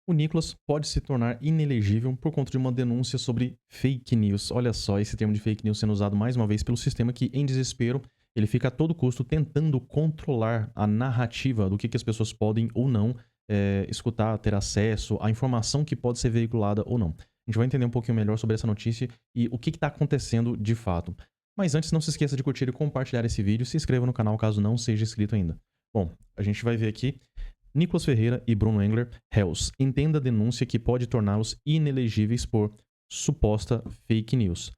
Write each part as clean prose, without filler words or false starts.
O Nicolas pode se tornar inelegível por conta de uma denúncia sobre fake news. Olha só, esse termo de fake news sendo usado mais uma vez pelo sistema que, em desespero, ele fica a todo custo tentando controlar a narrativa do que as pessoas podem ou não escutar, ter acesso à informação que pode ser veiculada ou não. A gente vai entender um pouquinho melhor sobre essa notícia e o que está acontecendo de fato. Mas antes, não se esqueça de curtir e compartilhar esse vídeo. Se inscreva no canal caso não seja inscrito ainda. Bom, a gente vai ver aqui Nicolas Ferreira e Bruno Engler, réus. Entenda a denúncia que pode torná-los inelegíveis por suposta fake news.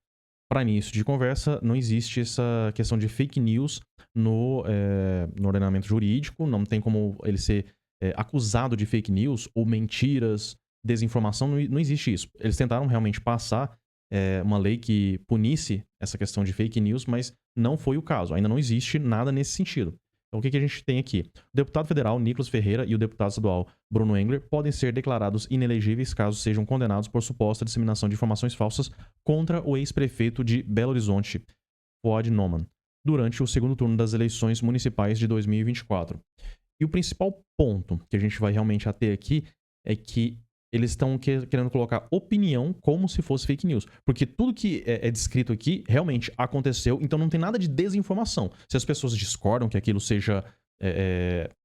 Para início de conversa, não existe essa questão de fake news no ordenamento jurídico, não tem como ele ser acusado de fake news ou mentiras, desinformação, não existe isso. Eles tentaram realmente passar uma lei que punisse essa questão de fake news, mas não foi o caso. Ainda não existe nada nesse sentido. Então, o que a gente tem aqui? O deputado federal Nicolas Ferreira e o deputado estadual Bruno Engler podem ser declarados inelegíveis caso sejam condenados por suposta disseminação de informações falsas contra o ex-prefeito de Belo Horizonte, Fuad Noman, durante o segundo turno das eleições municipais de 2024. E o principal ponto que a gente vai realmente ater aqui é que eles estão querendo colocar opinião como se fosse fake news. Porque tudo que é descrito aqui realmente aconteceu, então não tem nada de desinformação. Se as pessoas discordam que aquilo seja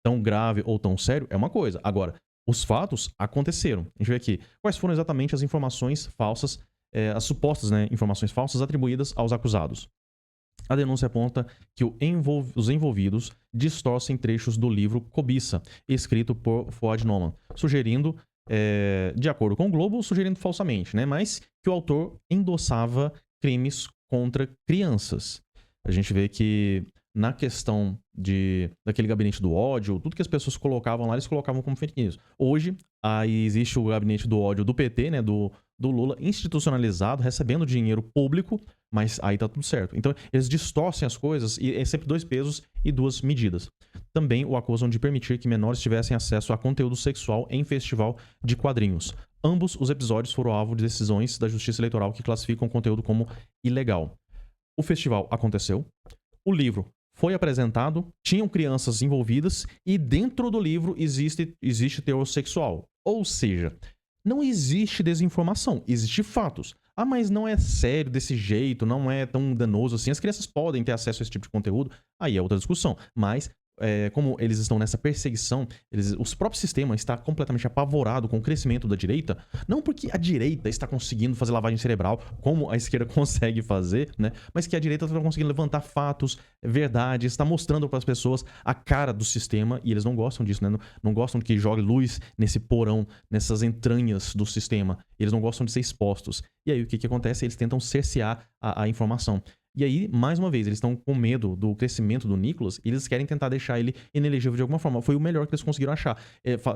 tão grave ou tão sério, é uma coisa. Agora, os fatos aconteceram. A gente vê aqui quais foram exatamente as informações falsas, as supostas informações falsas atribuídas aos acusados. A denúncia aponta que os envolvidos distorcem trechos do livro Cobiça, escrito por Fuad Noman, sugerindo de acordo com o Globo, sugerindo falsamente, mas que o autor endossava crimes contra crianças. A gente vê que na questão daquele gabinete do ódio, tudo que as pessoas colocavam lá, eles colocavam como fake news. Hoje, aí existe o gabinete do ódio do PT, do Lula, institucionalizado, recebendo dinheiro público, mas aí tá tudo certo. Então, eles distorcem as coisas e é sempre dois pesos e duas medidas. Também o acusam de permitir que menores tivessem acesso a conteúdo sexual em festival de quadrinhos. Ambos os episódios foram alvo de decisões da Justiça Eleitoral que classificam o conteúdo como ilegal. O festival aconteceu, o livro foi apresentado, tinham crianças envolvidas e dentro do livro existe teor sexual. Ou seja, não existe desinformação, existe fatos. Ah, mas não é sério desse jeito, não é tão danoso assim. As crianças podem ter acesso a esse tipo de conteúdo, aí é outra discussão. Mas, como eles estão nessa perseguição, os próprios sistemas estão completamente apavorados com o crescimento da direita, não porque a direita está conseguindo fazer lavagem cerebral, como a esquerda consegue fazer, mas que a direita está conseguindo levantar fatos, verdades, está mostrando para as pessoas a cara do sistema, e eles não gostam disso, não gostam que jogue luz nesse porão, nessas entranhas do sistema. Eles não gostam de ser expostos. E aí o que acontece? Eles tentam cercear a informação. E aí, mais uma vez, eles estão com medo do crescimento do Nicolas e eles querem tentar deixar ele inelegível de alguma forma. Foi o melhor que eles conseguiram achar,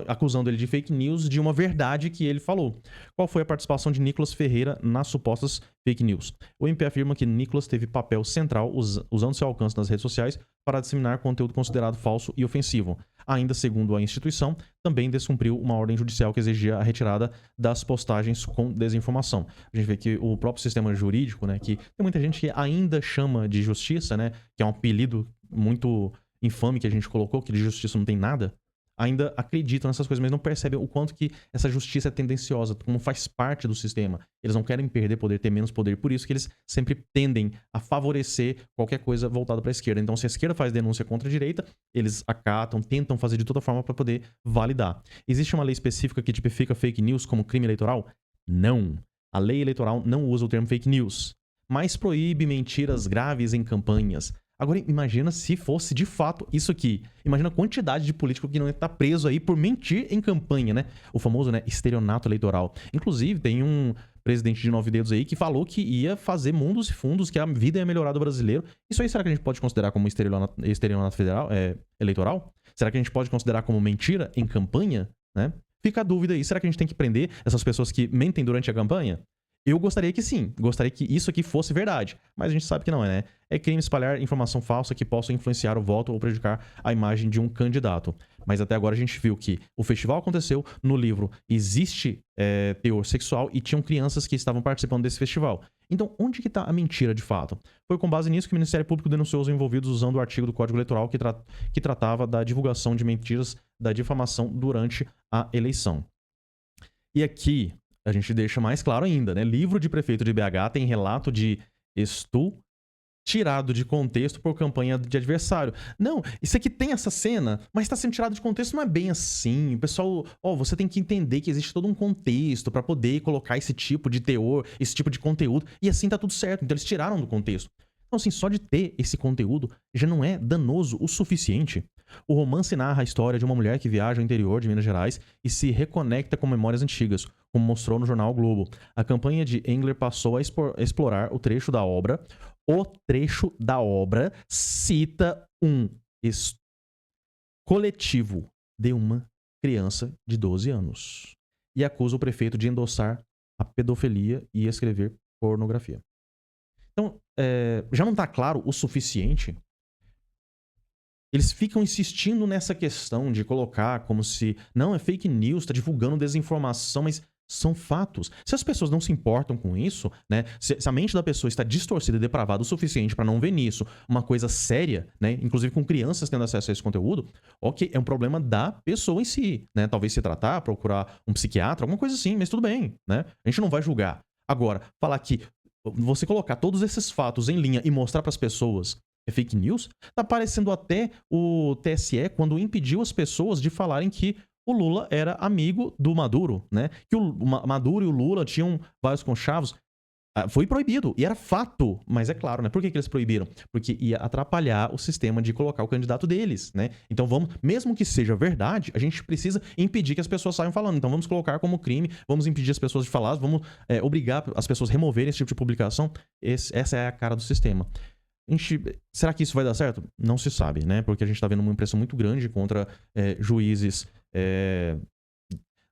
acusando ele de fake news de uma verdade que ele falou. Qual foi a participação de Nicolas Ferreira nas supostas fake news? O MP afirma que Nicolas teve papel central usando seu alcance nas redes sociais para disseminar conteúdo considerado falso e ofensivo. Ainda segundo a instituição, também descumpriu uma ordem judicial que exigia a retirada das postagens com desinformação. A gente vê que o próprio sistema jurídico, que tem muita gente que ainda chama de justiça, que é um apelido muito infame que a gente colocou, que de justiça não tem nada, ainda acreditam nessas coisas, mas não percebem o quanto que essa justiça é tendenciosa, como faz parte do sistema. Eles não querem perder poder, ter menos poder, por isso que eles sempre tendem a favorecer qualquer coisa voltada para a esquerda. Então, se a esquerda faz denúncia contra a direita, eles acatam, tentam fazer de toda forma para poder validar. Existe uma lei específica que tipifica fake news como crime eleitoral? Não. A lei eleitoral não usa o termo fake news, mas proíbe mentiras graves em campanhas. Agora, imagina se fosse de fato isso aqui. Imagina a quantidade de político que não está preso aí por mentir em campanha, O famoso, estelionato eleitoral. Inclusive, tem um presidente de 9 dedos aí que falou que ia fazer mundos e fundos, que a vida ia melhorar do brasileiro. Isso aí será que a gente pode considerar como estelionato federal, eleitoral? Será que a gente pode considerar como mentira em campanha, Fica a dúvida aí. Será que a gente tem que prender essas pessoas que mentem durante a campanha? Eu gostaria que sim, gostaria que isso aqui fosse verdade, mas a gente sabe que não é, É crime espalhar informação falsa que possa influenciar o voto ou prejudicar a imagem de um candidato. Mas até agora a gente viu que o festival aconteceu, no livro existe teor sexual e tinham crianças que estavam participando desse festival. Então, onde que está a mentira de fato? Foi com base nisso que o Ministério Público denunciou os envolvidos usando o artigo do Código Eleitoral que tratava da divulgação de mentiras, da difamação durante a eleição. E aqui a gente deixa mais claro ainda, né? Livro de prefeito de BH tem relato de Estu tirado de contexto por campanha de adversário. Não, isso aqui tem essa cena, mas tá sendo tirado de contexto, não é bem assim. O pessoal, você tem que entender que existe todo um contexto pra poder colocar esse tipo de teor, esse tipo de conteúdo, e assim tá tudo certo. Então eles tiraram do contexto. Então, assim, só de ter esse conteúdo já não é danoso o suficiente. O romance narra a história de uma mulher que viaja ao interior de Minas Gerais e se reconecta com memórias antigas, como mostrou no jornal o Globo. A campanha de Engler passou a explorar o trecho da obra. O trecho da obra cita um coletivo de uma criança de 12 anos e acusa o prefeito de endossar a pedofilia e escrever pornografia. Então, já não tá claro o suficiente. Eles ficam insistindo nessa questão de colocar como se não é fake news, tá divulgando desinformação, mas são fatos. Se as pessoas não se importam com isso, né? Se a mente da pessoa está distorcida e depravada o suficiente para não ver nisso uma coisa séria, né? Inclusive com crianças tendo acesso a esse conteúdo, ok, é um problema da pessoa em si, né? Talvez se tratar, procurar um psiquiatra, alguma coisa assim, mas tudo bem, né? A gente não vai julgar. Agora, falar que você colocar todos esses fatos em linha e mostrar para as pessoas é fake news, tá parecendo até o TSE quando impediu as pessoas de falarem que o Lula era amigo do Maduro, né? Que o Maduro e o Lula tinham vários conchavos. Foi proibido, e era fato, mas é claro, né? Por que eles proibiram? Porque ia atrapalhar o sistema de colocar o candidato deles, né? Então vamos, mesmo que seja verdade, a gente precisa impedir que as pessoas saiam falando. Então vamos colocar como crime, vamos impedir as pessoas de falar, vamos obrigar as pessoas a removerem esse tipo de publicação. Essa é a cara do sistema. Será que isso vai dar certo? Não se sabe, né? Porque a gente tá vendo uma impressão muito grande contra juízes...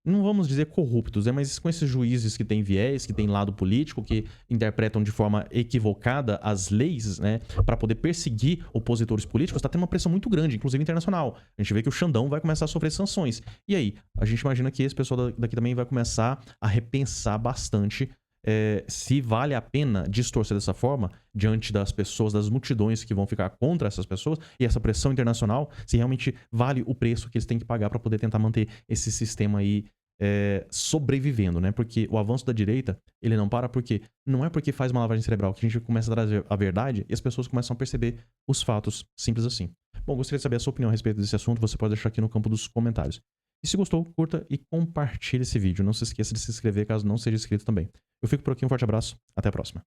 não vamos dizer corruptos, mas com esses juízes que têm viés, que têm lado político, que interpretam de forma equivocada as leis, né, para poder perseguir opositores políticos, está tendo uma pressão muito grande, inclusive internacional. A gente vê que o Xandão vai começar a sofrer sanções. E aí, a gente imagina que esse pessoal daqui também vai começar a repensar bastante se vale a pena distorcer dessa forma diante das pessoas, das multidões que vão ficar contra essas pessoas e essa pressão internacional, se realmente vale o preço que eles têm que pagar para poder tentar manter esse sistema aí sobrevivendo, né? Porque o avanço da direita, ele não para porque não é porque faz uma lavagem cerebral que a gente começa a trazer a verdade e as pessoas começam a perceber os fatos, simples assim. Bom, gostaria de saber a sua opinião a respeito desse assunto, você pode deixar aqui no campo dos comentários. E se gostou, curta e compartilhe esse vídeo. Não se esqueça de se inscrever caso não seja inscrito também. Eu fico por aqui, um forte abraço, até a próxima.